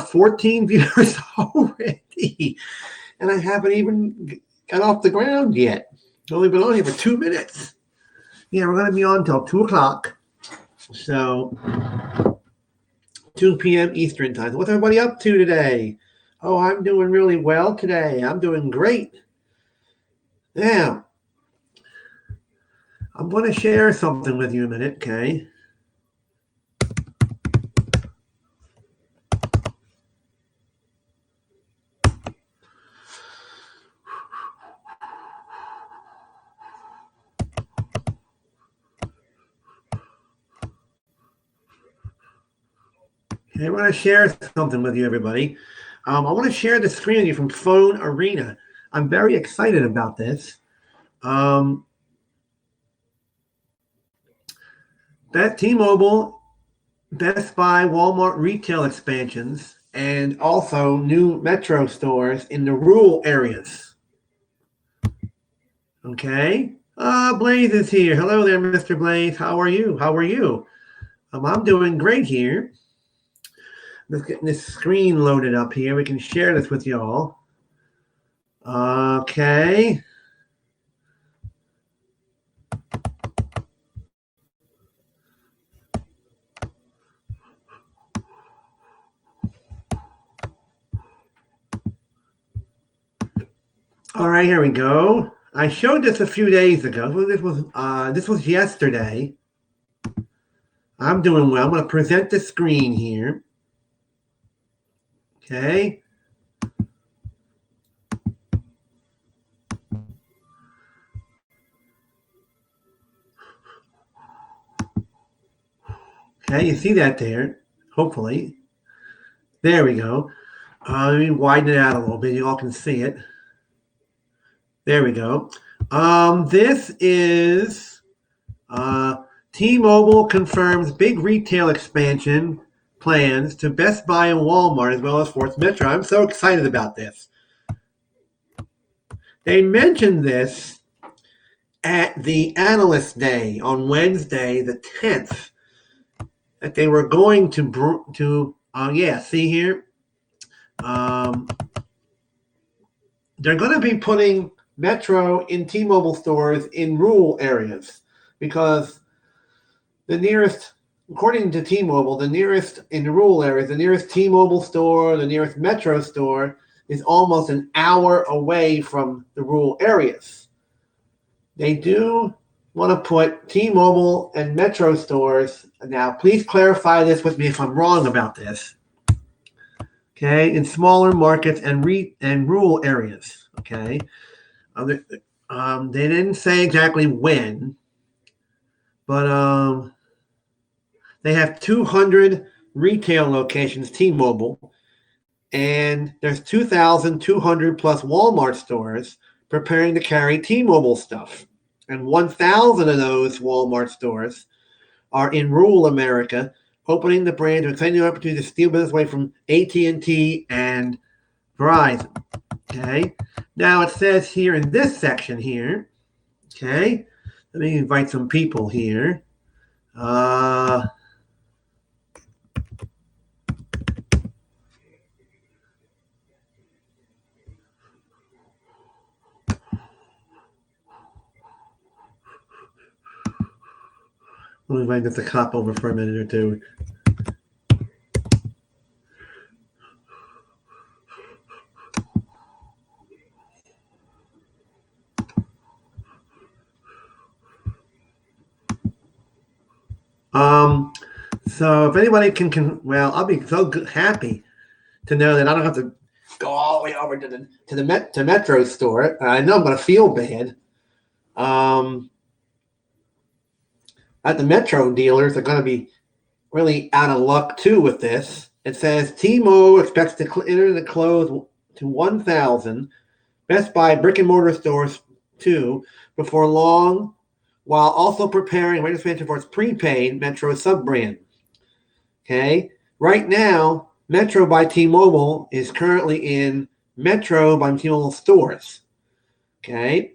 14 viewers already, and I haven't even got off the ground yet. I've only been on here for 2 minutes. Yeah, we're going to be on until 2 o'clock. So, 2 p.m. Eastern time. What's everybody up to today? Oh, I'm doing really well today. I'm doing great. Now, I'm going to share something with you in a minute, okay? Okay, we're going to share something with you, everybody. I want to share the screen with you from Phone Arena. I'm very excited about this. That T-Mobile, Best Buy, Walmart retail expansions, and also new Metro stores in the rural areas. Okay. Blaze is here. Hello there, Mr. Blaze. How are you? How are you? I'm doing great here. Let's get this screen loaded up here. We can share this with y'all. Okay. All right, here we go. I showed this a few days ago. This was yesterday. I'm doing well. I'm going to present the screen here. Okay. Okay, you see that there, hopefully. There we go. Let me widen it out a little bit. You all can see it. There we go. This is T-Mobile confirms big retail expansion plans to Best Buy and Walmart as well as Fort Metro. I'm so excited about this. They mentioned this at the Analyst Day on Wednesday, the 10th, that they were going to see here. They're going to be putting Metro in T-Mobile stores in rural areas because the nearest, according to T-Mobile, the nearest in the rural areas, the nearest T-Mobile store, the nearest Metro store is almost an hour away from the rural areas. They do want to put T-Mobile and Metro stores. Now, please clarify this with me if I'm wrong about this. Okay, in smaller markets and rural areas. Okay, they didn't say exactly when, but they have 200 retail locations, T-Mobile, and there's 2,200 plus Walmart stores preparing to carry T-Mobile stuff. And 1,000 of those Walmart stores are in rural America, opening the brand to exciting new opportunity to steal business away from AT&T and Verizon. Okay. Now it says here in this section here, okay, let me invite some people here. Let me invite this to cop over for a minute or two. So if anybody well, I'll be so happy to know that I don't have to go all the way over to Metro store. I know I'm going to feel bad. At the Metro dealers are going to be really out of luck too with this. It says T-Mobile expects to enter the close to 1,000 Best Buy brick and mortar stores too before long, while also preparing rate expansion for its prepaid Metro sub-brand. Okay, right now, Metro by T-Mobile is currently in Metro by T-Mobile stores. Okay,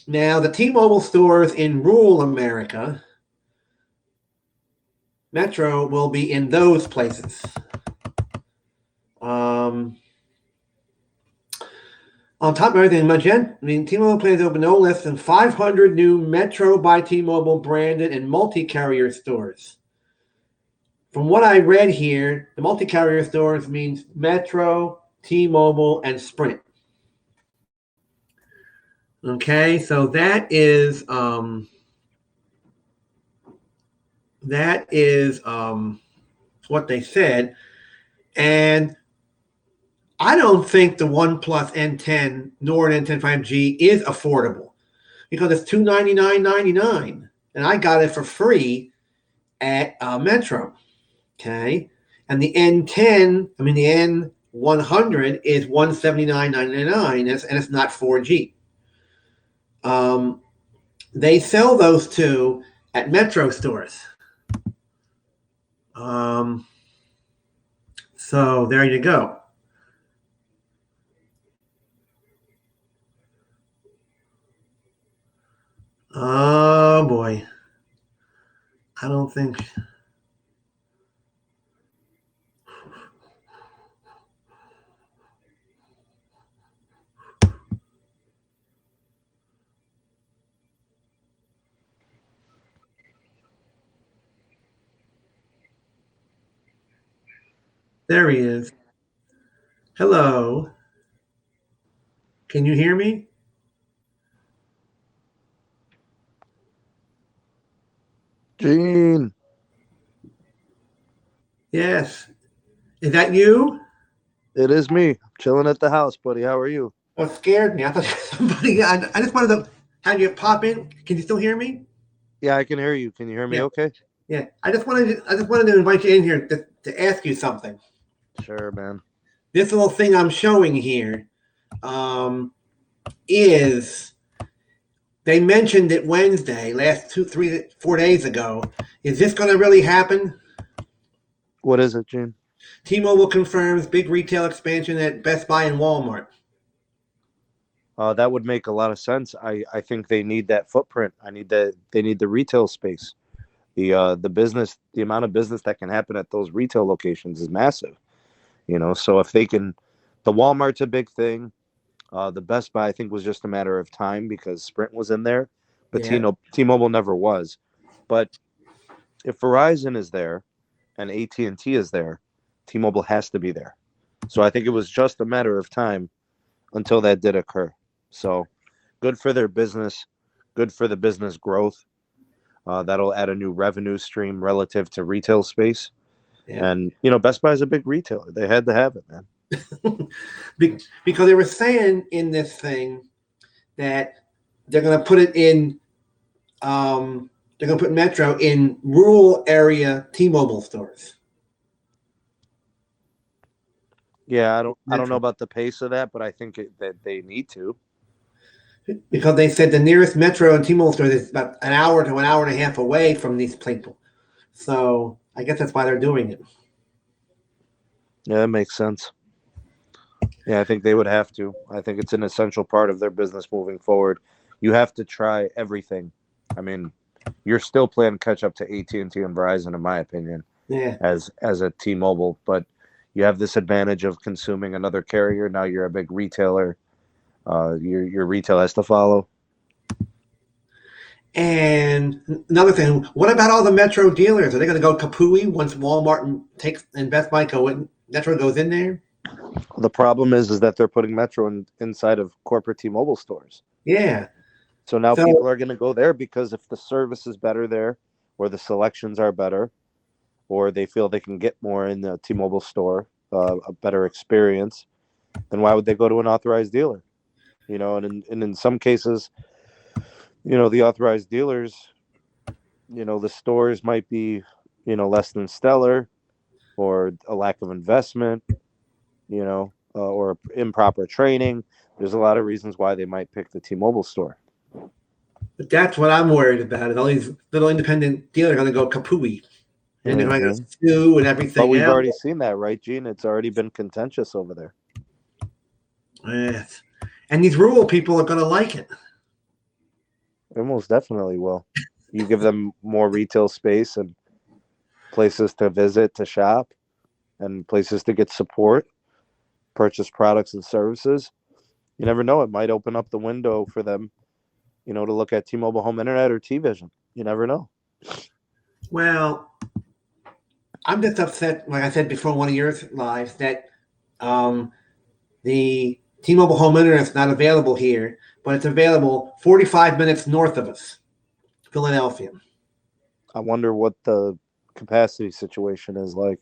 now the T-Mobile stores in rural America, Metro will be in those places. On top of everything, T-Mobile plans to open no less than 500 new Metro by T-Mobile branded and multi-carrier stores. From what I read here, the multi-carrier stores means Metro, T-Mobile, and Sprint. Okay, so that is what they said, and I don't think the OnePlus N10 nor an N10 5G is affordable because it's $299.99, and I got it for free at Metro. Okay, and the N100 is $179.99, and it's not 4G. They sell those two at Metro stores. So there you go. Oh boy. I don't think. There he is. Hello. Can you hear me? Gene. Yes. Is that you? It is me. Chilling at the house, buddy. How are you? Well, it scared me. I thought somebody. I just wanted to have you pop in. Can you still hear me? Yeah, I can hear you. Can you hear me okay? Yeah. I just wanted to invite you in here to ask you something. Sure, man. This little thing I'm showing here is they mentioned it Wednesday, last 2, 3, 4 days ago. Is this going to really happen? What is it, Gene? T-Mobile confirms big retail expansion at Best Buy and Walmart. That would make a lot of sense. I think they need that footprint. They need the retail space. The business, the amount of business that can happen at those retail locations is massive. So if they can, the Walmart's a big thing. The Best Buy, I think, was just a matter of time because Sprint was in there, but Yeah. T-Mobile never was. But if Verizon is there and AT&T is there, T-Mobile has to be there. So I think it was just a matter of time until that did occur. So good for their business, good for the business growth. That'll add a new revenue stream relative to retail space. Yeah. And, Best Buy is a big retailer. They had to have it, man. Because they were saying in this thing that they're going to put it in, they're going to put Metro in rural area T-Mobile stores. Yeah, I don't know about the pace of that, but I think that they need to. Because they said the nearest Metro and T-Mobile store is about an hour to an hour and a half away from these people. So I guess that's why they're doing it. Yeah, that makes sense. Yeah, I think they would have to. I think it's an essential part of their business moving forward. You have to try everything. I mean, you're still playing catch up to AT&T and Verizon, in my opinion, as a T-Mobile. But you have this advantage of consuming another carrier. Now you're a big retailer. Your retail has to follow. And another thing, what about all the Metro dealers? Are they going to go kapooey once Walmart and Best Buy go in? Metro goes in there? The problem is that they're putting Metro inside of corporate T-Mobile stores. Yeah. So now people are going to go there because if the service is better there, or the selections are better, or they feel they can get more in the T-Mobile store, a better experience, then why would they go to an authorized dealer? And in some cases, the authorized dealers, the stores might be, less than stellar, or a lack of investment, or improper training. There's a lot of reasons why they might pick the T-Mobile store. But that's what I'm worried about. Is all these little independent dealers are going to go kapooey. And they're going to sue and everything. But we've already seen that, right, Gene? It's already been contentious over there. Yes. And these rural people are going to like it. They most definitely will. You give them more retail space and places to visit, to shop, and places to get support, purchase products and services. You never know. It might open up the window for them, to look at T-Mobile Home Internet or T-Vision. You never know. Well, I'm just upset, like I said before, one of your lives, that the T-Mobile Home Internet is not available here, but it's available 45 minutes north of us, Philadelphia. I wonder what the capacity situation is like.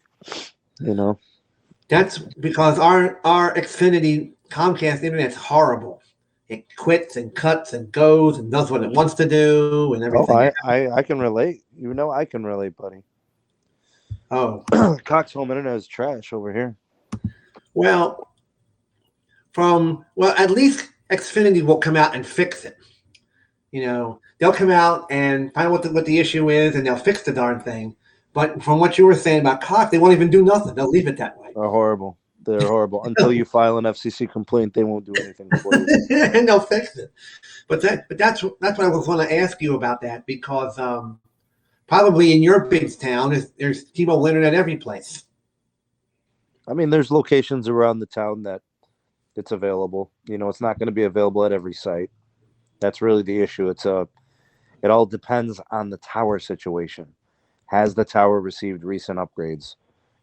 That's because our Xfinity Comcast internet's horrible. It quits and cuts and goes and does what it wants to do and everything. Oh, I can relate. I can relate, buddy. Oh, Cox Home Internet is trash over here. well, at least Xfinity will come out and fix it. They'll come out and find out what the issue is, and they'll fix the darn thing. But from what you were saying about Cox, they won't even do nothing. They'll leave it that way. They're horrible. They're horrible. Until you file an FCC complaint, they won't do anything for you. And they'll fix it. But that's what I was going to ask you about that, because probably in your big town there's T-Mobile internet every place. I mean, there's locations around the town that it's available. It's not going to be available at every site. That's really the issue. It all depends on the tower situation. Has the tower received recent upgrades?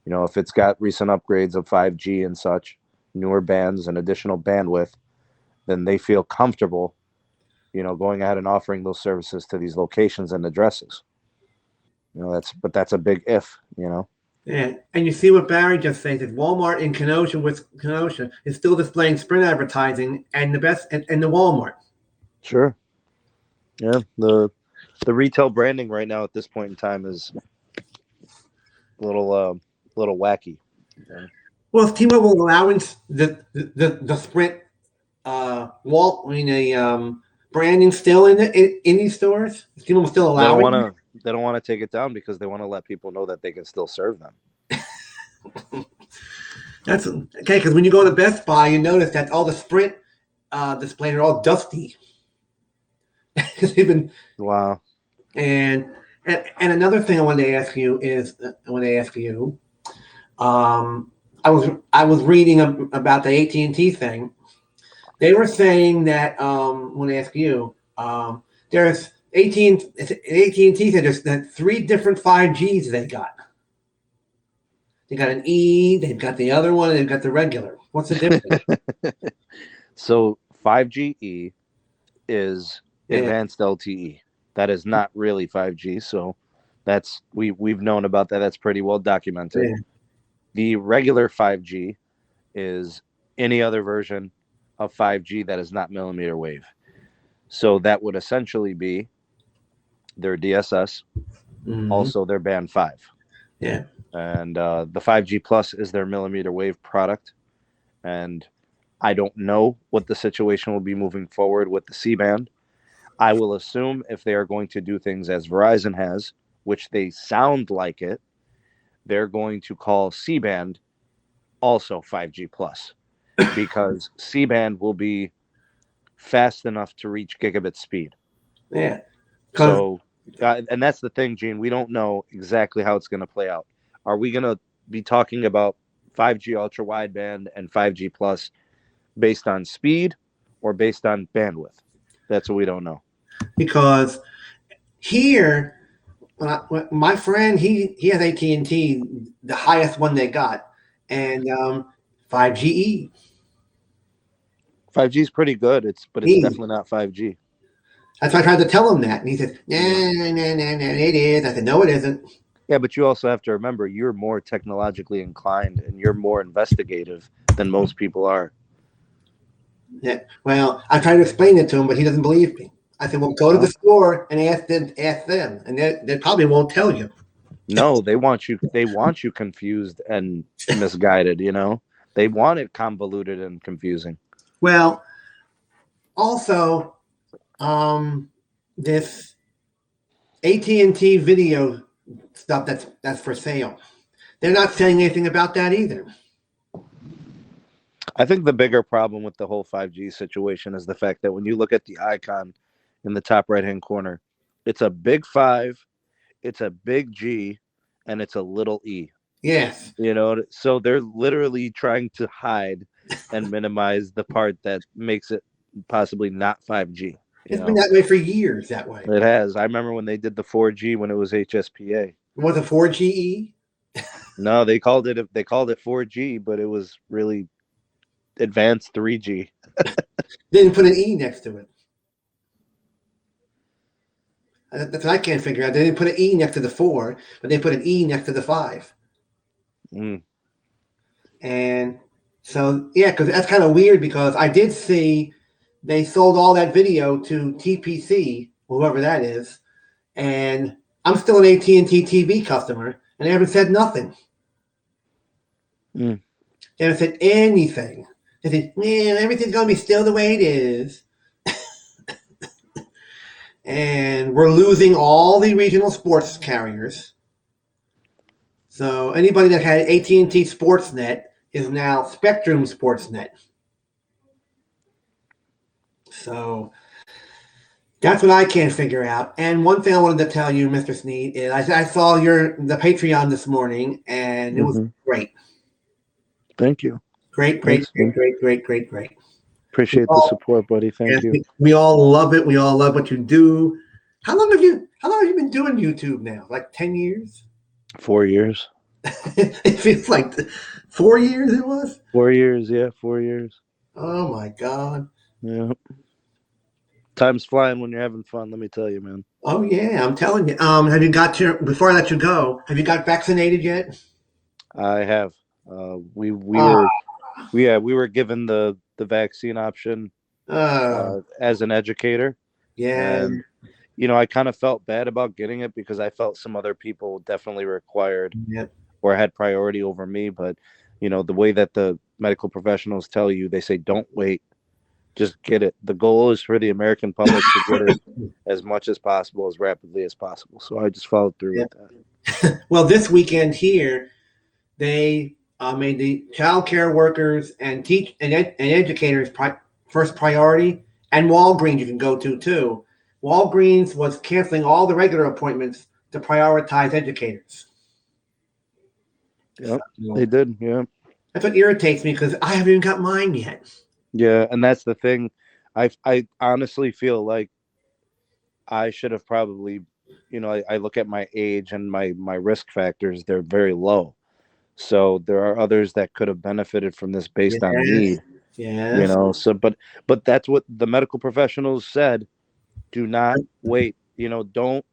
If it's got recent upgrades of 5G and such, newer bands and additional bandwidth, then they feel comfortable, going ahead and offering those services to these locations and addresses. That's a big if. Yeah, and you see what Barry just said, that Walmart in Kenosha is still displaying Sprint advertising and the best and the Walmart. Sure. Yeah, the retail branding right now at this point in time is a little wacky. Okay. Well, is T-Mobile allowing the Sprint branding still in these stores? Is T-Mobile still allowing? They don't want to take it down because they want to let people know that they can still serve them. That's okay, because when you go to Best Buy, you notice that all the Sprint displays are all dusty. Wow. And another thing I wanted to ask you is, I was reading about the AT&T thing. They were saying that when I ask you, there's AT&T said there's 3 different 5Gs they got. They got an E, they've got the other one, and they've got the regular. What's the difference? So 5GE is advanced LTE. That is not really 5G. So we've known about that. That's pretty well documented. Yeah. The regular 5G is any other version of 5G that is not millimeter wave. So that would essentially be their DSS, also their band 5. Yeah. And the 5G Plus is their millimeter wave product. And I don't know what the situation will be moving forward with the C-band. I will assume if they are going to do things as Verizon has, which they sound like it, they're going to call C-band also 5G Plus, because C-band will be fast enough to reach gigabit speed. Yeah. So, and that's the thing, Gene. We don't know exactly how it's going to play out. Are we going to be talking about 5G ultra wideband and 5G Plus based on speed or based on bandwidth? That's what we don't know. Because here, my friend, he has AT&T, the highest one they got, and 5GE. 5G is pretty good. It's definitely not 5G. That's why I tried to tell him that, and he said, "No, it is." I said, "No, it isn't." Yeah, but you also have to remember you're more technologically inclined and you're more investigative than most people are. Yeah. Well, I tried to explain it to him, but he doesn't believe me. I said, "Well, go to the store and ask them, and they probably won't tell you." No, they want you confused and misguided. They want it convoluted and confusing. Well, also, this AT&T video stuff that's for sale, they're not saying anything about that either. I think the bigger problem with the whole 5G situation is the fact that when you look at the icon in the top right-hand corner, it's a big 5, it's a big G, and it's a little E. Yes. So they're literally trying to hide and minimize the part that makes it possibly not 5G. It's been that way for years. That way. It has. I remember when they did the 4G when it was HSPA. Was it 4GE? No, they called it 4G, but it was really advanced 3G. They didn't put an E next to it. That's what I can't figure out. They didn't put an E next to the 4, but they put an E next to the 5. Mm. And so, yeah, because that's kind of weird because I did see they sold all that video to TPC, whoever that is, and I'm still an AT&T TV customer, and they haven't said nothing. Mm. They haven't said anything. They said, man, everything's going to be still the way it is. And we're losing all the regional sports carriers. So anybody that had AT&T Sportsnet is now Spectrum Sportsnet. So that's what I can't figure out. And one thing I wanted to tell you, Mr. Sneed, is I saw the Patreon this morning, and it was great. Thank you. Great. Appreciate the support, buddy. Thank you. We all love it. We all love what you do. How long have you been doing YouTube now? Like 10 years? 4 years. It feels like 4 years it was? 4 years, yeah, 4 years. Oh my God. Yeah. Time's flying when you're having fun, let me tell you, man. Oh yeah, I'm telling you. Have you before I let you go, have you got vaccinated yet? I have. We were given the vaccine option as an educator. Yeah. And I kind of felt bad about getting it because I felt some other people definitely required or had priority over me. But, the way that the medical professionals tell you, they say, don't wait, just get it. The goal is for the American public to get it as much as possible, as rapidly as possible. So I just followed through with that. Well, this weekend here, they made the child care workers and educators first priority, and Walgreens you can go to too. Walgreens was canceling all the regular appointments to prioritize educators. Yep, they did. Yeah. That's what irritates me because I haven't even got mine yet. Yeah, and that's the thing. I honestly feel like I should have probably, I look at my age and my risk factors, they're very low. So there are others that could have benefited from this based on need. Yeah. So but that's what the medical professionals said. Do not wait. Don't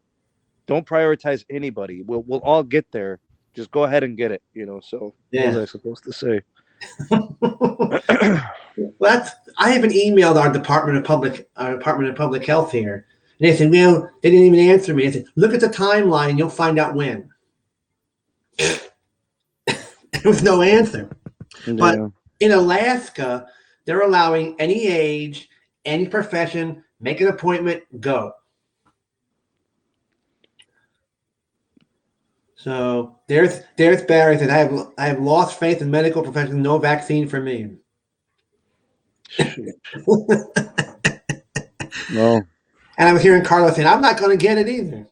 prioritize anybody. We'll all get there. Just go ahead and get it. So what was I supposed to say? Well, I haven't emailed our Department of Public Health here. And they said, well, they didn't even answer me. I said, look at the timeline and you'll find out when. There was no answer. Yeah. But in Alaska, they're allowing any age, any profession, make an appointment, go. So there's Barry said, I have lost faith in medical professionals. No vaccine for me. No. And I was hearing Carlos saying, I'm not going to get it either.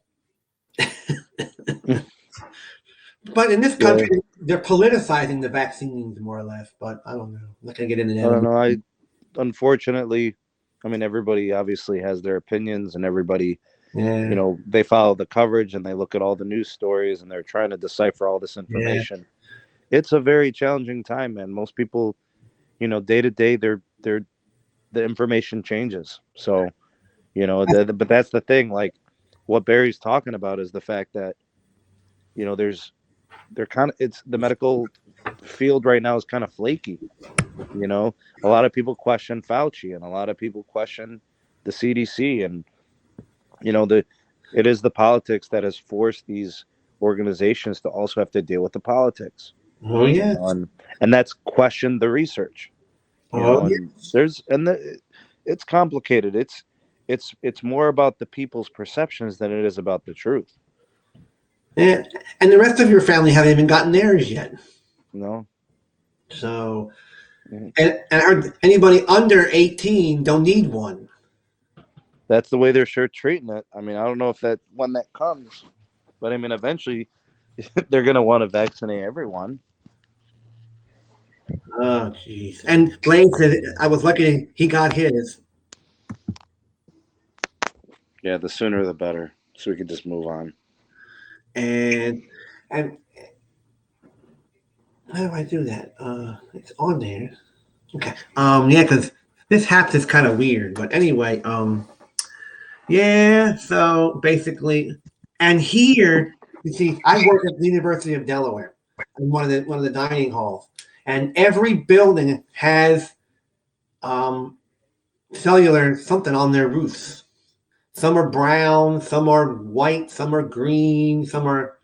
But in this country, they're politicizing the vaccines more or less. But I don't know. I'm not going to get into that. I don't know. Unfortunately, everybody obviously has their opinions, and everybody, they follow the coverage and they look at all the news stories and they're trying to decipher all this information. Yeah. It's a very challenging time, man. Most people, day to day, the information changes. So, but that's the thing. Like what Barry's talking about is the fact that, it's the medical field right now is kind of flaky. A lot of people question Fauci and a lot of people question the CDC, and it is the politics that has forced these organizations to also have to deal with the politics. Oh yeah, and that's questioned the research. It's complicated. It's more about the people's perceptions than it is about the truth. Yeah, and the rest of your family haven't even gotten theirs yet. No. So, and anybody under 18 don't need one. That's the way they're sure treating it. I don't know if when that comes, but eventually they're going to want to vaccinate everyone. Oh, jeez. And Blaine said, I was lucky he got his. Yeah, the sooner the better, so we can just move on. And how do I do that? It's on there. Okay. Yeah, because this haps is kind of weird. But anyway, yeah. So basically, and here you see, I work at the University of Delaware in one of the dining halls, and every building has um cellular something on their roofs. Some are brown, some are white, some are green, some are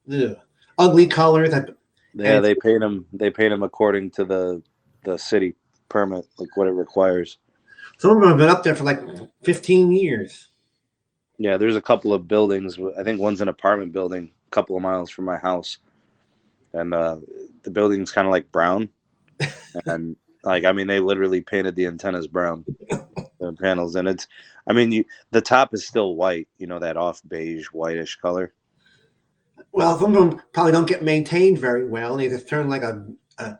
ugh, ugly colors. Yeah, And they paint them. They paint them according to the city permit, like what it requires. some of them have been up there for like 15 years. Yeah, there's a couple of buildings. I think one's an apartment building, a couple of miles from my house, and the building's kind of like brown, and like I mean, they literally painted the antennas brown, the panels, and it's. I mean, the top is still white, that off beige, whitish color. Well, some of them probably don't get maintained very well. And they just turn a I don't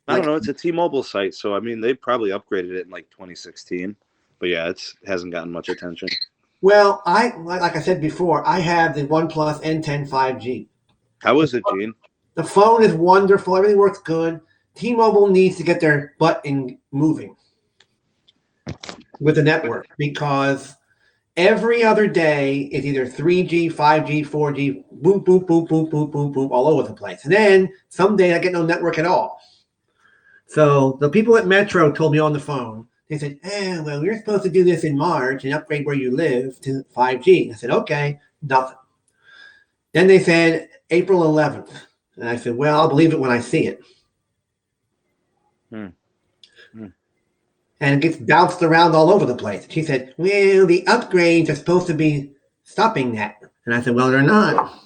like. know. It's a T-Mobile site, so I mean, they probably upgraded it in like 2016, but yeah, it hasn't gotten much attention. Well, like I said before, I have the OnePlus N10 5G. How is it, Gene? The phone is wonderful. Everything works good. T-Mobile needs to get their butt in moving with the network because every other day is either 3G, 5G, 4G, boop, boop, boop, boop, boop, boop, boop, all over the place. And then some day I get no network at all. So the people at Metro told me on the phone, they said, well, you're supposed to do this in March and upgrade where you live to 5G. I said, okay, nothing. Then they said April 11th. And I said, well, I'll believe it when I see it. Hmm. Hmm. And it gets bounced around all over the place. She said, well, the upgrades are supposed to be stopping that. And I said, well, they're not.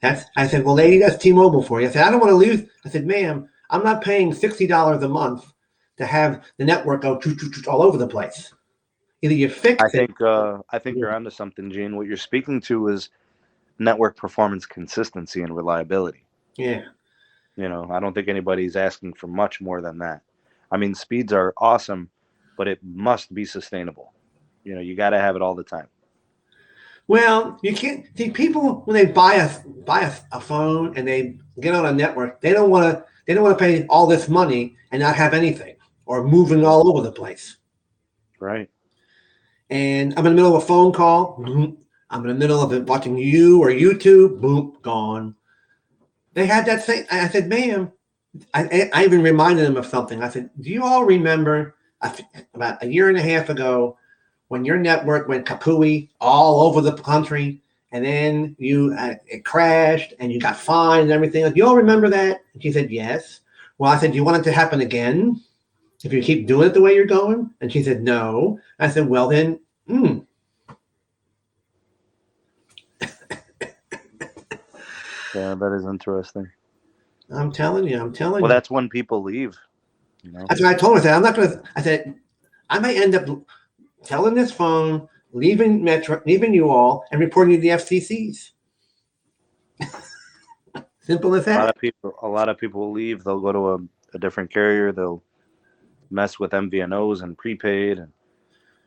I said, well, lady, that's T-Mobile for you. I said, I don't want to lose. I said, ma'am, I'm not paying $60 a month to have the network go all over the place. Either you fix I it. think you're onto something, Gene. What you're speaking to is network performance consistency and reliability. Yeah. I don't think anybody's asking for much more than that. I mean, speeds are awesome, but it must be sustainable. You got to have it all the time. Well, you can't see people when they buy a phone and they get on a network. They don't want to pay all this money and not have anything or moving all over the place. Right. And I'm in the middle of a phone call. Boom. I'm in the middle of it watching you or YouTube. Boom, gone. They had that thing. I said, ma'am, I even reminded them of something. I said, do you all remember about a year and a half ago when your network went kapooey all over the country and then it crashed and you got fined and everything? Do you all remember that? And she said, yes. Well, I said, do you want it to happen again if you keep doing it the way you're going? And she said, no. I said, well, then, Yeah, that is interesting. I'm telling you. Well, that's when people leave. That's what I told her. I said, I'm not going to. I said, I may end up telling this phone, leaving Metro, leaving you all, and reporting to the FCCs. Simple as that. A lot of people will leave. They'll go to a different carrier. They'll mess with MVNOs and prepaid, and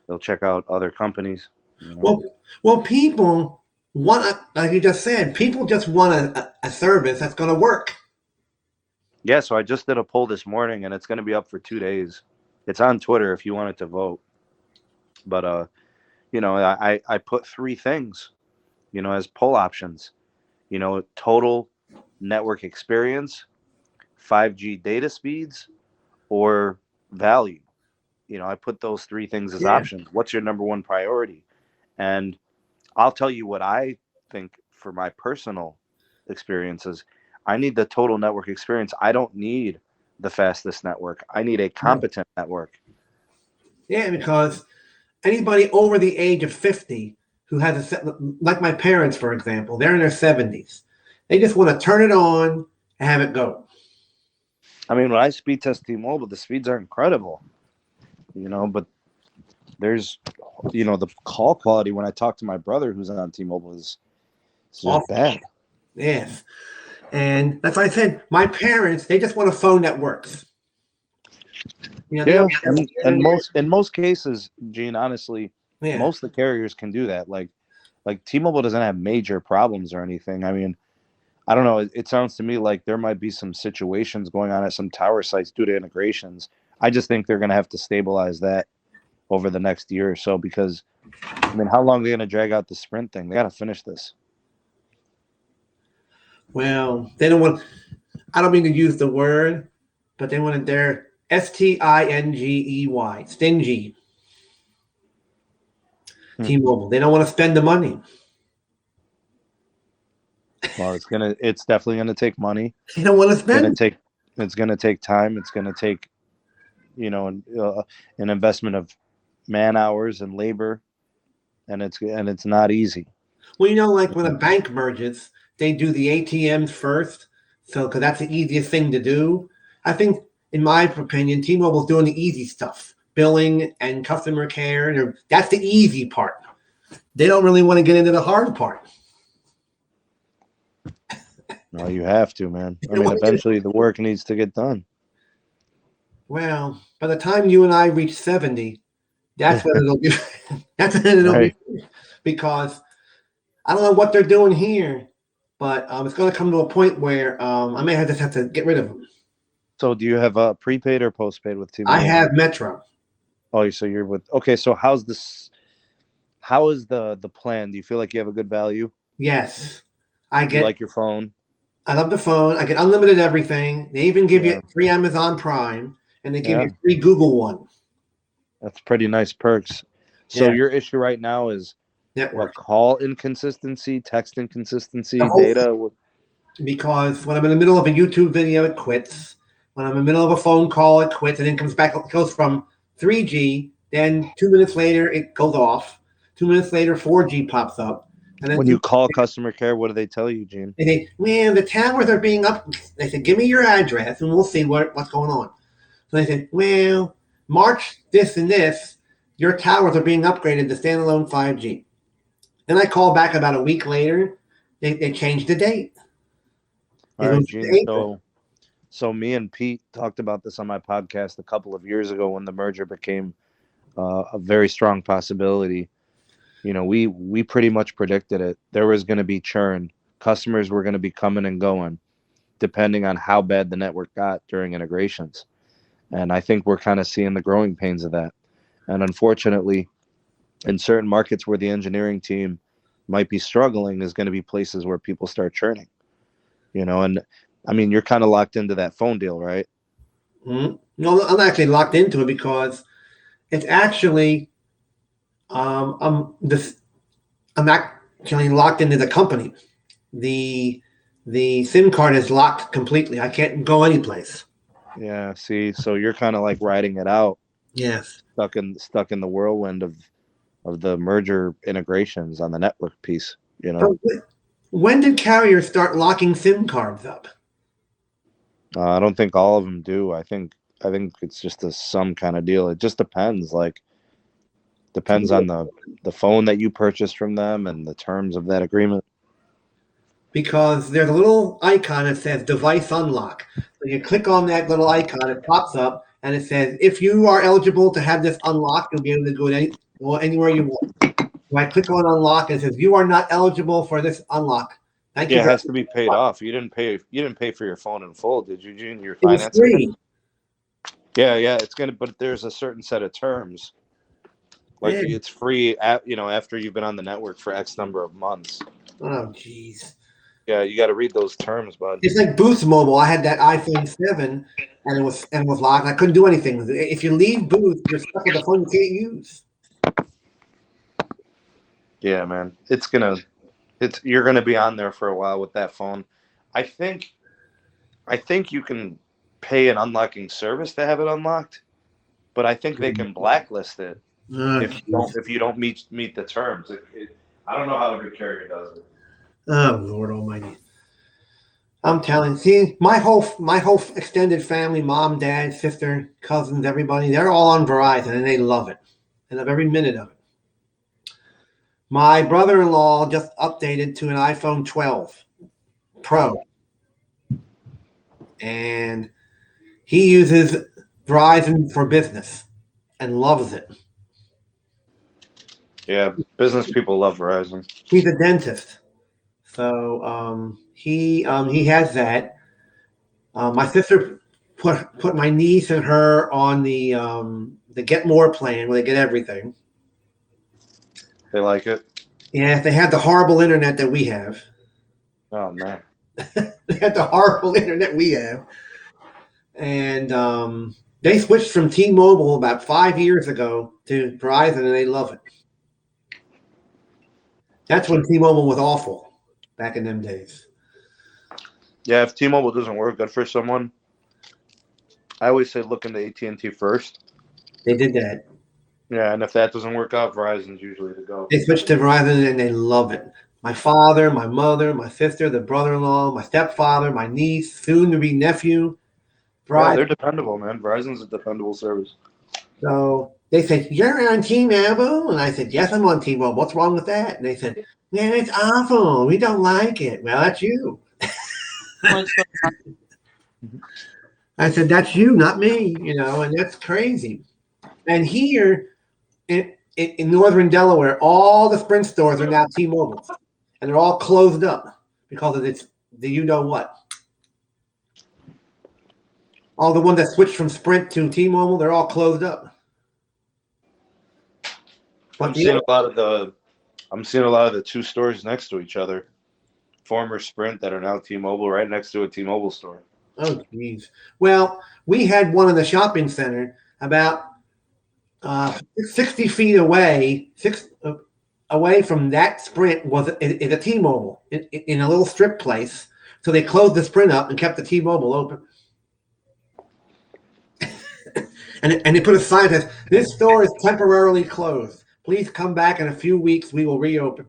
they'll check out other companies. Well, people want, like you just said, people just want a service that's going to work. Yeah, so I just did a poll this morning, and it's going to be up for 2 days. It's on Twitter if you wanted to vote. But I put 3 things, as poll options. Total network experience, 5G data speeds, or value. I put those 3 things as options. What's your number one priority? And I'll tell you what I think for my personal experiences. I need the total network experience. I don't need the fastest network. I need a competent network. Yeah, because anybody over the age of 50 who has like my parents, for example, they're in their 70s. They just want to turn it on and have it go. I mean, when I speed test T-Mobile, the speeds are incredible, but there's, the call quality when I talk to my brother who's on T-Mobile is bad. Yes. And that's why I said my parents, they just want a phone that works. You know, they Yeah, don't, and in most cases, Gene, honestly, yeah. most of the carriers can do that. Like T-Mobile doesn't have major problems or anything. I mean, I don't know. It sounds to me like there might be some situations going on at some tower sites due to integrations. I just think they're going to have to stabilize that over the next year or so because, I mean, how long are they going to drag out the Sprint thing? They got to finish this. Well, they don't want, I don't mean to use the word, but they wanted their STINGEY, stingy T-Mobile. They don't want to spend the money. Well, it's definitely gonna take money. They don't want to It's gonna spend. take it's gonna take time. It's gonna take an investment of man hours and labor, and it's not easy. Well, you know, like when a bank merges, they do the ATMs first, so because that's the easiest thing to do. I think, in my opinion, T-Mobile's doing the easy stuff, billing and customer care. That's the easy part. They don't really want to get into the hard part. No, you have to, man. I mean, eventually the work needs to get done. Well, by the time you and I reach 70, that's when it'll be. That's when it'll Right. be, because I don't know what they're doing here, but it's going to come to a point where I may just have to get rid of them. So, do you have a prepaid or postpaid with T-Mobile? I have Metro. Oh, so you're with. Okay, so how's this? How is the plan? Do you feel like you have a good value? Yes, You like your phone? I love the phone. I get unlimited everything. They even give Yeah. you free Amazon Prime, and they give Yeah. you free Google One. That's pretty nice perks. So Yeah. your issue right now is Network. what, call inconsistency, text inconsistency, The whole data? Because when I'm in the middle of a YouTube video, it quits. When I'm in the middle of a phone call, it quits, and then comes back. It goes from 3G, then 2 minutes later, it goes off. 2 minutes later, 4G pops up. And then When you call customer care, what do they tell you, Gene? they say, man, the towers are being up. They said, give me your address, and we'll see what's going on. So they said, well, March this and this, your towers are being upgraded to standalone 5G. Then I call back about a week later. They changed the date. All right, Gene. So me and Pete talked about this on my podcast a couple of years ago when the merger became a very strong possibility. You know, we pretty much predicted it. There was going to be churn. Customers were going to be coming and going, depending on how bad the network got during integrations. And I think we're kind of seeing the growing pains of that. And unfortunately, in certain markets where the engineering team might be struggling is going to be places where people start churning. You know, and I mean, you're kind of locked into that phone deal, right? Mm-hmm. No, I'm actually locked into it because it's actually I'm actually locked into the company. The SIM card is locked completely. I can't go anyplace. Yeah. See, so you're kind of like riding it out. Yes. Stuck in the whirlwind of the merger integrations on the network piece. You know. But when did carriers start locking SIM cards up? I don't think all of them do. I think it's just some kind of deal. It just depends. Like, depends on the phone that you purchased from them and the terms of that agreement. Because there's a little icon that says device unlock. So you click on that little icon, it pops up, and it says, if you are eligible to have this unlocked, you'll be able to go anywhere you want. When I click on unlock, it says, you are not eligible for this unlock. Thank you. Yeah, it has to be paid off. You didn't pay for your phone in full, did you, Gene? Your It was financing? free. Yeah, it's gonna, but there's a certain set of terms. Like, it's free after you've been on the network for X number of months. Oh, jeez. Yeah, you got to read those terms, bud. It's like Boost Mobile. I had that iPhone 7, and it was locked. I couldn't do anything with it. If you leave Boost, you're stuck with a phone you can't use. Yeah, man. You're gonna be on there for a while with that phone. I think you can pay an unlocking service to have it unlocked, but I think they can blacklist it if you don't meet the terms. I don't know how every carrier does it. Oh, Lord Almighty! I'm telling you, see, my whole extended family, mom, dad, sister, cousins, everybody—they're all on Verizon, and they love it. They love every minute of it. My brother-in-law just updated to an iPhone 12 Pro. and he uses Verizon for business and loves it. Yeah, business people love Verizon. He's a dentist, so he has that. My sister put my niece and her on the Get More plan where they get everything. They like it. Yeah, they have the horrible internet that we have. Oh man. They have the horrible internet we have, and they switched from T-Mobile about 5 years ago to Verizon, and they love it. That's when T-Mobile was awful back in them days. Yeah, if T-Mobile doesn't work good for someone, I always say look into AT&T first. They did that. Yeah, and if that doesn't work out, Verizon's usually the go. They switched to Verizon, and they love it. My father, my mother, my sister, the brother-in-law, my stepfather, my niece, soon-to-be nephew, Yeah, Verizon. they're dependable, man. Verizon's a dependable service. So they said, "You're on T-Mobile?" And I said, "Yes, I'm on T-Mobile. What's wrong with that?" And they said, "Man, it's awful. We don't like it." Well, that's you. I said, "That's you, not me." And that's crazy. And here in northern Delaware, all the Sprint stores are now T-Mobile, and they're all closed up because of this. The you know what? All the ones that switched from Sprint to T-Mobile, they're all closed up. But I'm seeing a lot of the two stores next to each other. Former Sprint that are now T-Mobile right next to a T-Mobile store. Oh, geez. Well, we had one in the shopping center about 60 feet away, away from that Sprint is a T-Mobile in a little strip place. So they closed the Sprint up and kept the T-Mobile open. and they put a sign that says, "This store is temporarily closed. Please come back in a few weeks. We will reopen."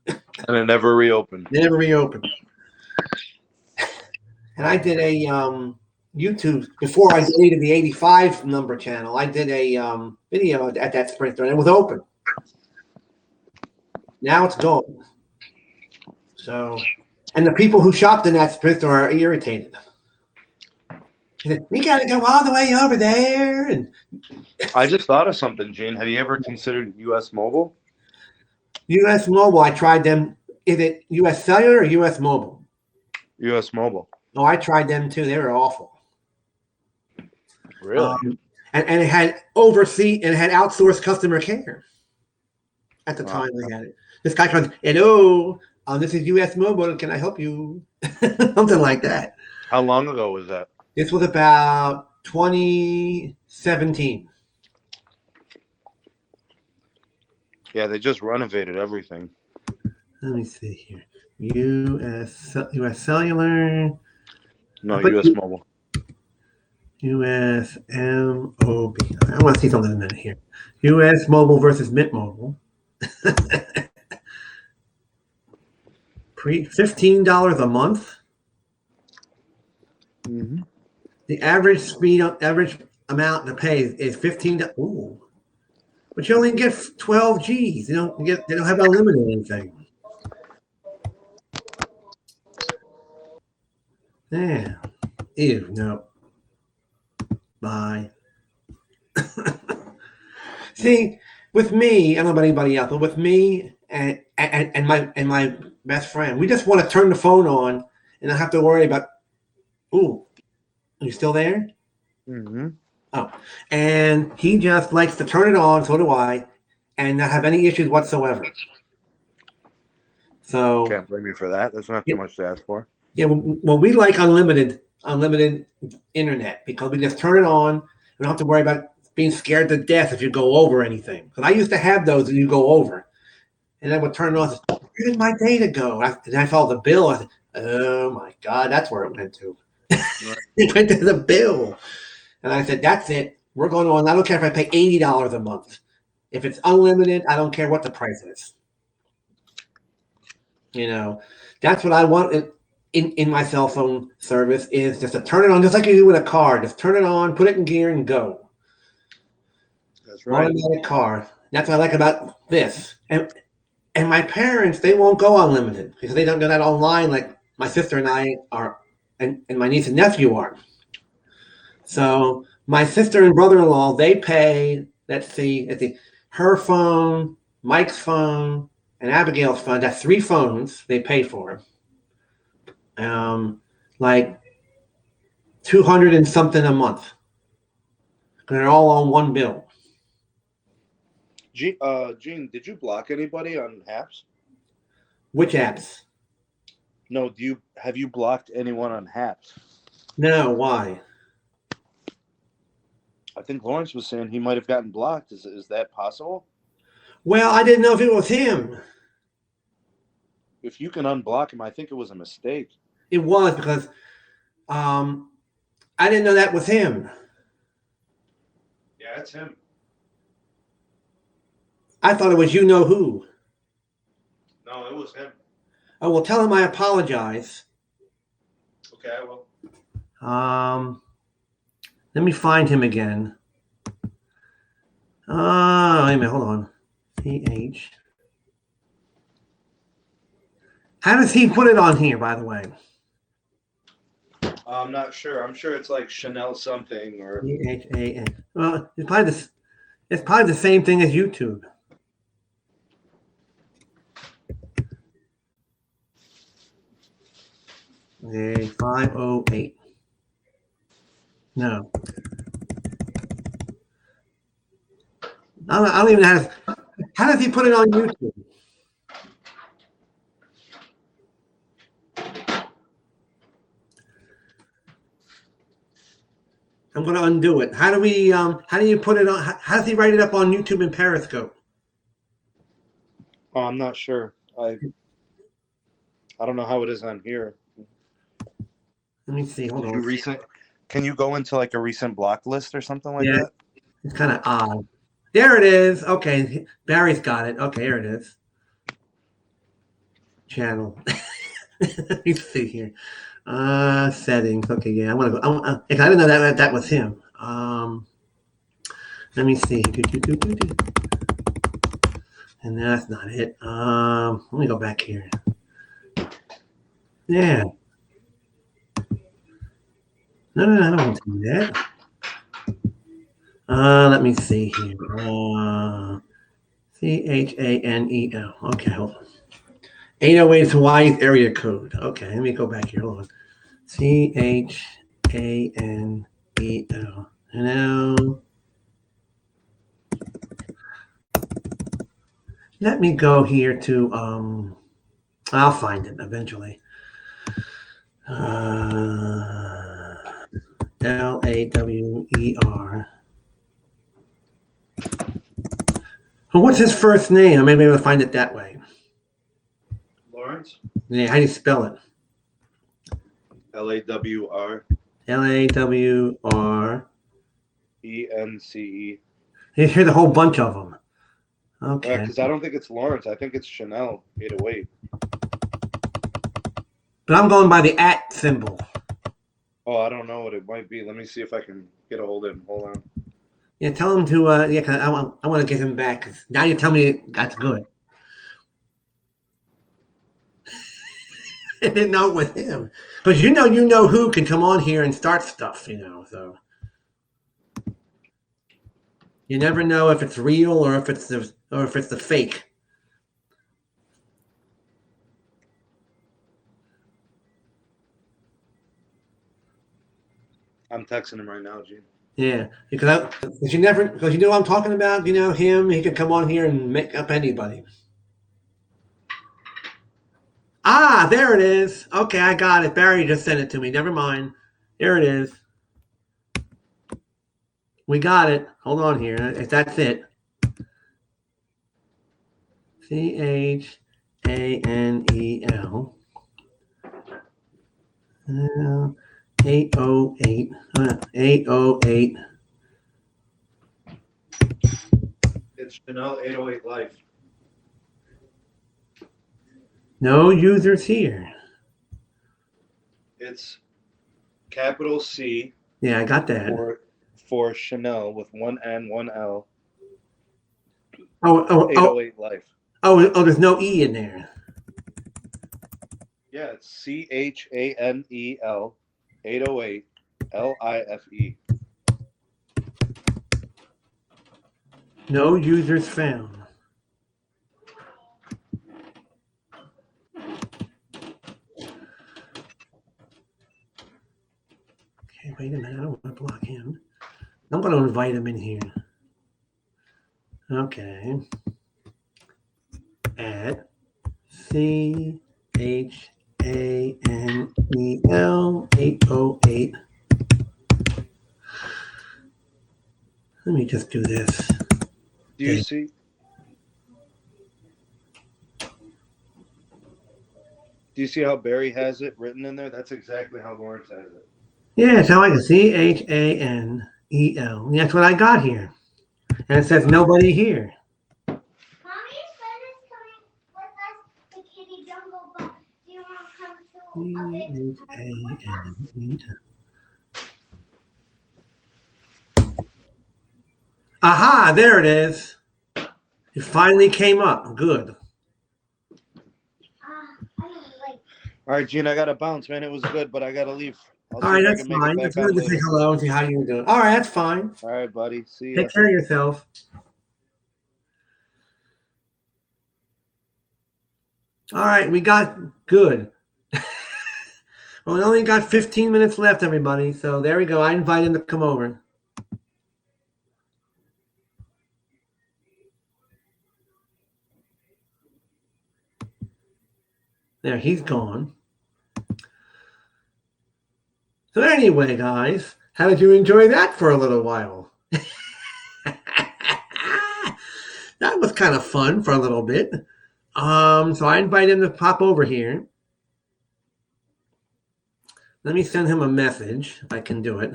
And it never reopened. They never reopened. And I did a YouTube before I deleted the 85 number channel. I did a video at that Sprint store, and it was open. Now it's gone. So, and the people who shopped in that Sprint store are irritated. They said, "We got to go all the way over there." And I just thought of something, Gene. Have you ever considered US Mobile? US Mobile, I tried them. Is it US Cellular or US Mobile? US Mobile. Oh, I tried them too. They were awful. Really? And it had outsourced customer care at the Wow. time they had it. This guy comes, "Hello, this is US Mobile. Can I help you?" Something like that. How long ago was that? This was about 2017. Yeah, they just renovated everything. Let me see here. US Cellular, No, But US you- Mobile. USMOB. I want to see something in a minute here. US Mobile versus Mint Mobile. $15 a month. Mm-hmm. The average amount to pay is $15. Ooh, but you only get 12 Gs. They don't have unlimited anything. Yeah. Ew. No. Bye. See, with me, I don't know about anybody else, but with me and my best friend, we just want to turn the phone on and not have to worry about. Ooh, are you still there? Mm-hmm. Oh, and he just likes to turn it on. So do I, and not have any issues whatsoever. So Can't blame you for that. That's not too much to ask for. yeah, well, we like unlimited internet because we just turn it on. We don't have to worry about being scared to death if you go over anything. Because I used to have those and you go over, and I would turn it on. Where did my data go? And I saw the bill. I said, "Oh my God, that's where it went to." It went to the bill, and I said, "That's it. We're going on. I don't care if I pay $80 a month. If it's unlimited, I don't care what the price is. That's what I want in my cell phone service is just to turn it on, just like you do with a car. Just turn it on, put it in gear, and go. That's right. Automatic car. That's what I like about this. And my parents, they won't go unlimited because they don't do that online like my sister and I are and my niece and nephew are. So my sister and brother-in-law, they pay, let's see, her phone, Mike's phone, and Abigail's phone. That's three phones they pay for. Like 200 and something a month. They're all on one bill. Gene, did you block anybody on apps? Which apps? No, have you blocked anyone on Haps? No, why? I think Lawrence was saying he might have gotten blocked. Is that possible? Well, I didn't know if it was him. If you can unblock him, I think it was a mistake. It was because I didn't know that was him. Yeah, it's him. I thought it was you know who. No, it was him. Oh, well, tell him I apologize. Okay, I will. Let me find him again. Wait a minute, hold on. CH. How does he put it on here, by the way? I'm not sure. I'm sure it's like Chanel something or. CHAN. Well, it's probably the same thing as YouTube. Okay, 508. No. I don't even know how does he put it on YouTube? I'm going to undo it. How do you put it on? How does he write it up on YouTube and Periscope? Oh, I'm not sure. I don't know how it is on here. Let me see. Hold on. Can you go into like a recent block list or something like that? It's kind of odd. There it is. Okay, Barry's got it. Okay, here it is. Channel. Let me see here. Settings. Okay, yeah. I'm gonna go. I didn't know that was him. Let me see. And that's not it. Let me go back here. Yeah. No, I don't want to do that. Let me see here. CHANEL. Okay, hold on. 808 is Hawaii's area code. Okay, let me go back here. Hold on. CHANEL. Let me go here to I'll find it eventually. LAWER. Well, what's his first name? I may be able to find it that way. Lawrence? Yeah, how do you spell it? LAWR. LAWR. ENCE. Here's a whole bunch of them. Okay. Because I don't think it's Lawrence. I think it's Chanel 808. But I'm going by the @ symbol. Oh, I don't know what it might be. Let me see if I can get a hold of him. Hold on. Yeah, tell him to. Yeah, 'cause I want to get him back. 'Cause now you tell me that's good. I didn't know it was him, because you know who can come on here and start stuff. So you never know if it's real or if it's the fake. I'm texting him right now, Gene. Yeah, because you know what I'm talking about. You know him. He could come on here and make up anybody. Ah, there it is. Okay, I got it. Barry just sent it to me. Never mind. There it is. We got it. Hold on here. That's it. CHANEL. 808. 808. It's Chanel 808 Life. No users here. It's capital C. Yeah, I got that. For Chanel with one N, one L. Oh, 808 Life. Oh, there's no E in there. Yeah, it's CHANEL 808 LIFE. No users found. Okay, wait a minute. I don't want to block him. I'm going to invite him in here. Okay. At CHANEL 808. Let me just do this. Do you see? Do you see how Barry has it written in there? That's exactly how Lawrence has it. Yeah, so I can CHANEL. That's what I got here. And it says nobody here. Mommy said it's coming with us to Kitty Jungle, but do you want to come to a big Aha, there it is. It finally came up. Good. I don't like. All right, Gene, I got to bounce, man. It was good, but I got to leave. I'll All see right, if I that's can make fine. it It's back on good to say later. hello and see how you were doing. All right, that's fine. All right, buddy. See ya. Take care of yourself. All right, we got good. Well, we only got 15 minutes left, everybody. So there we go. I invite him to come over. There, he's gone. So anyway, guys, how did you enjoy that for a little while? That was kind of fun for a little bit. So I invite him to pop over here. Let me send him a message if I can do it.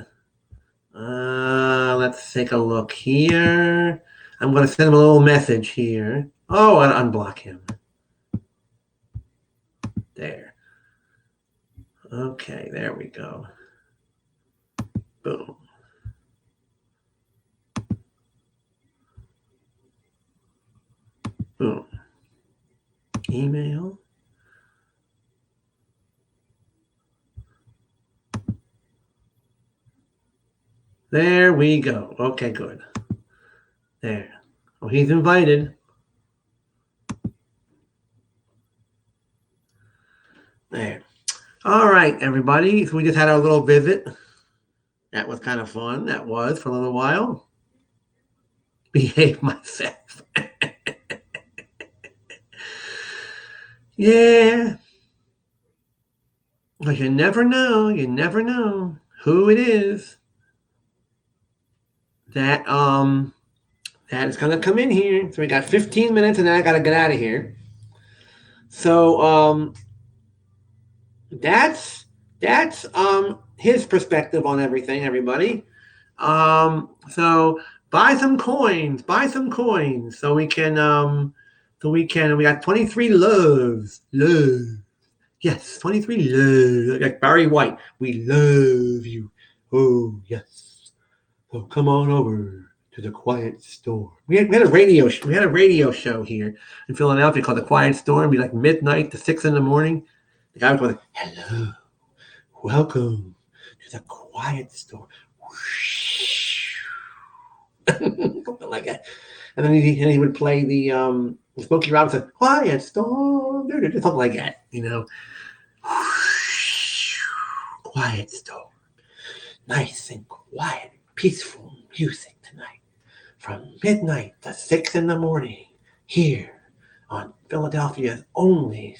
Let's take a look here. I'm going to send him a little message here. Oh, I'll unblock him. There. Okay, there we go. Boom. Boom. Email. There we go. Okay, good. There. Well, he's invited. There. All right, everybody. So we just had our little visit. That was kind of fun. That was for a little while. Behave myself. Yeah. But you never know. You never know who it is that is going to come in here. So we got 15 minutes, and then I got to get out of here. So that's his perspective on everything, everybody. So buy some coins, so we can we got 23 loves. Yes, 23 love. Like Barry White, we love you. Oh yes. So come on over to the Quiet Storm. We had a radio show here in Philadelphia called the Quiet Storm. It'd be like midnight to 6 in the morning. The guy was going, hello, welcome to the Quiet Storm. Something like that. And then he would play the Smokey Robinson, Quiet Storm, something like that, you know. Quiet Storm. Nice and quiet, peaceful music tonight. From midnight to 6 in the morning, here on Philadelphia's only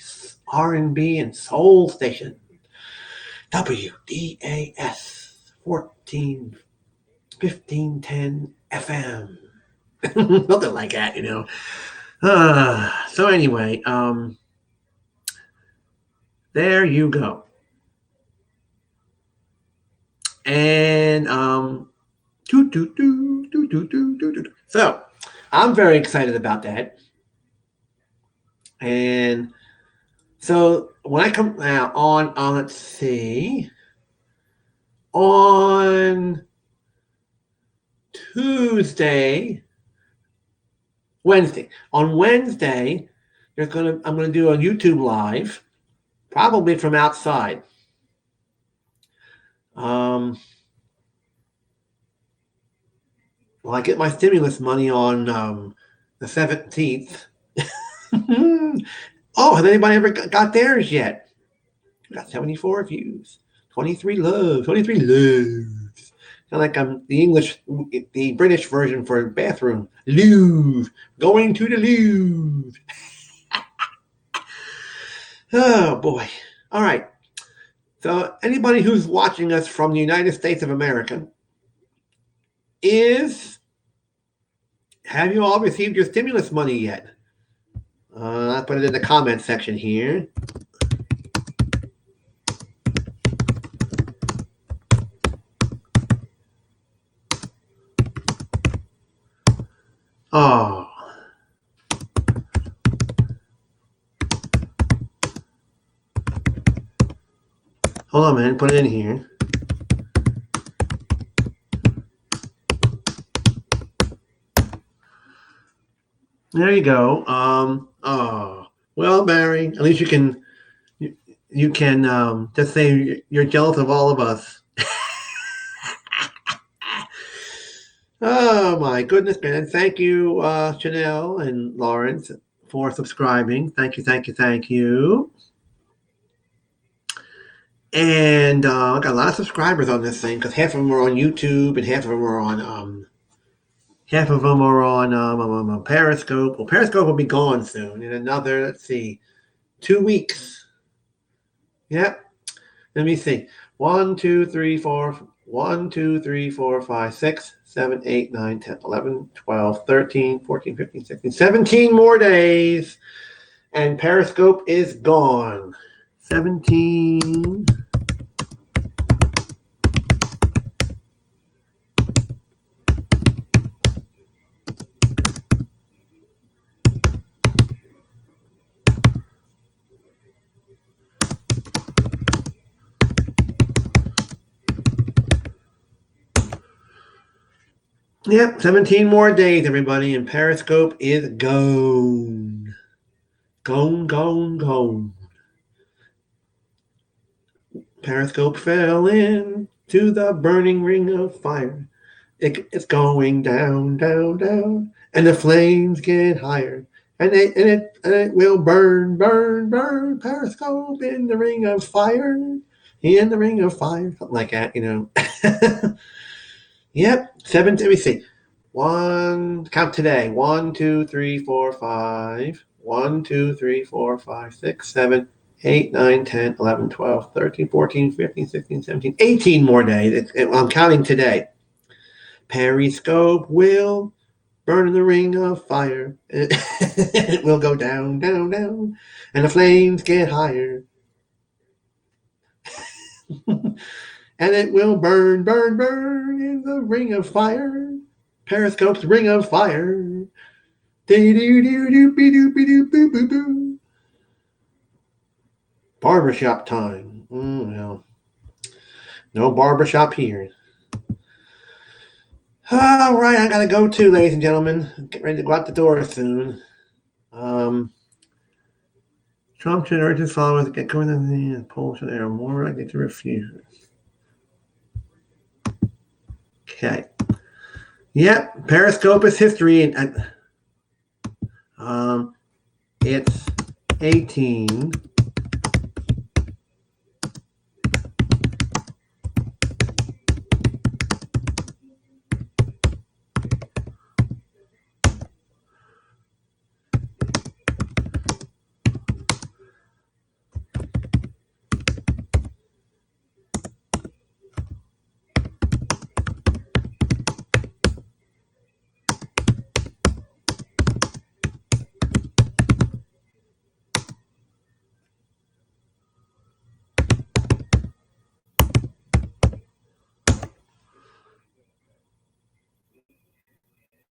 R&B and soul station, WDAS 1510 FM. Something like that, you know. So anyway, there you go. And so I'm very excited about that. And so when I come now on let's see, on Wednesday, I'm gonna do a YouTube live, probably from outside. Well, I get my stimulus money on the 17th. Oh, has anybody ever got theirs yet? Got 74 views, 23 loves, 23 loves. Kind of like the British version for bathroom. Louvre, going to the Louvre. Oh boy. All right. So anybody who's watching us from the United States of America, have you all received your stimulus money yet? I'll put it in the comment section here. Oh. Hold on, man. Put it in here. There you go. Oh. Well, Barry, at least you can just say you're jealous of all of us. Oh my goodness, man. Thank you, Chanel and Lawrence, for subscribing. Thank you, thank you, thank you. And I got a lot of subscribers on this thing because half of them are on YouTube and half of them are on Periscope. Well, Periscope will be gone soon in another, let's see, 2 weeks. Yep. Let me see. 1, 2, 3, 4, 1, 2, 3, 4, 5, 6, 7, 8, 9, 10, 11, 12, 13, 14, 15, 16, 17 more days. And Periscope is gone. 17. Yep, 17 more days, everybody, and Periscope is gone. Gone, gone, gone. Periscope fell into the burning ring of fire. It's going down, down, down, and the flames get higher. And it will burn, burn, burn. Periscope in the ring of fire. In the ring of fire. Something like that, you know. Yep. 7. Let me see. Count today. 1, 2, 3, 4, 5. 1, 2, 3, 4, 5, 6, 7, 8, 9, 10, 11, 12, 13, 14, 15, 16, 17, 18 more days. I'm counting today. Periscope will burn in the ring of fire. It will go down, down, down, and the flames get higher. And it will burn, burn, burn in the ring of fire. Periscope's ring of fire. Barbershop time. Well, no barbershop here. All right, I gotta go too, ladies and gentlemen. Get ready to go out the door soon. Trump should urge his followers to get going in the polls so they are more likely to refuse. Okay. Yep, Periscope is history. It's 18.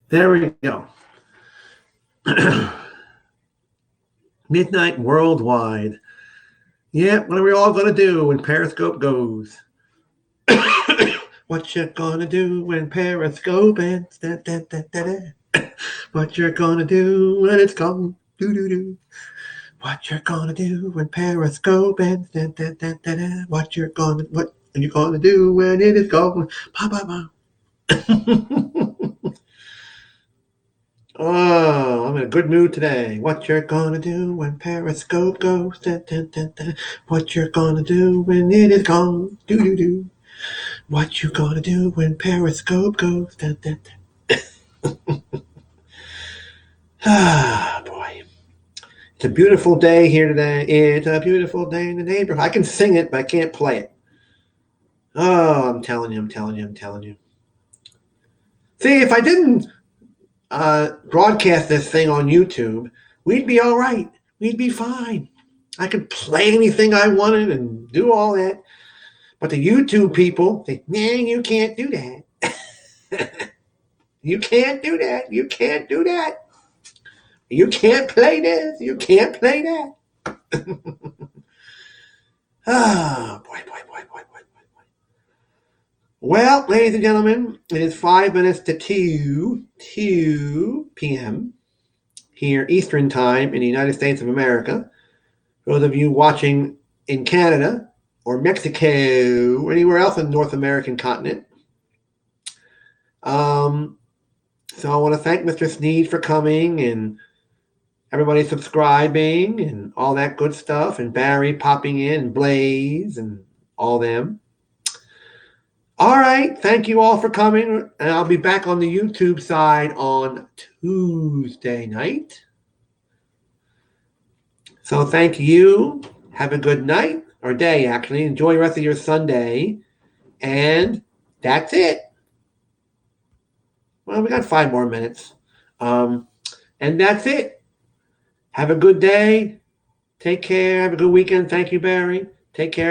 There we go. Midnight worldwide. Yeah, what are we all going to do when Periscope goes? What you gonna do when Periscope ends? Da, da, da, da, da. What you're gonna do when it's gone? Do, do, do. What you're gonna do when Periscope ends? Da, da, da, da, da. What What you gonna do when it is gone? Ba, ba, ba. Oh, I'm in a good mood today. What you're gonna do when Periscope goes? Da, da, da, da. What you're gonna do when it is gone? Do do do. What you gonna do when Periscope goes? Da, da, da. Ah, boy. It's a beautiful day here today. It's a beautiful day in the neighborhood. I can sing it, but I can't play it. Oh, I'm telling you. See, if I didn't broadcast this thing on YouTube, we'd be all right. We'd be fine. I could play anything I wanted and do all that. But the YouTube people, they, nah, you can't do that. You can't do that. You can't do that. You can't play this. You can't play that. Ah, boy. Well, ladies and gentlemen, it is 5 minutes to 2 p.m. here Eastern Time in the United States of America. For those of you watching in Canada or Mexico or anywhere else in the North American continent. So I want to thank Mr. Sneed for coming and everybody subscribing and all that good stuff, and Barry popping in, and Blaze and all them. All right, thank you all for coming, and I'll be back on the YouTube side on Tuesday night. So thank you. Have a good night, or day actually. Enjoy the rest of your Sunday, and that's it. Well, we got 5 more minutes, and that's it. Have a good day. Take care. Have a good weekend. Thank you, Barry. Take care.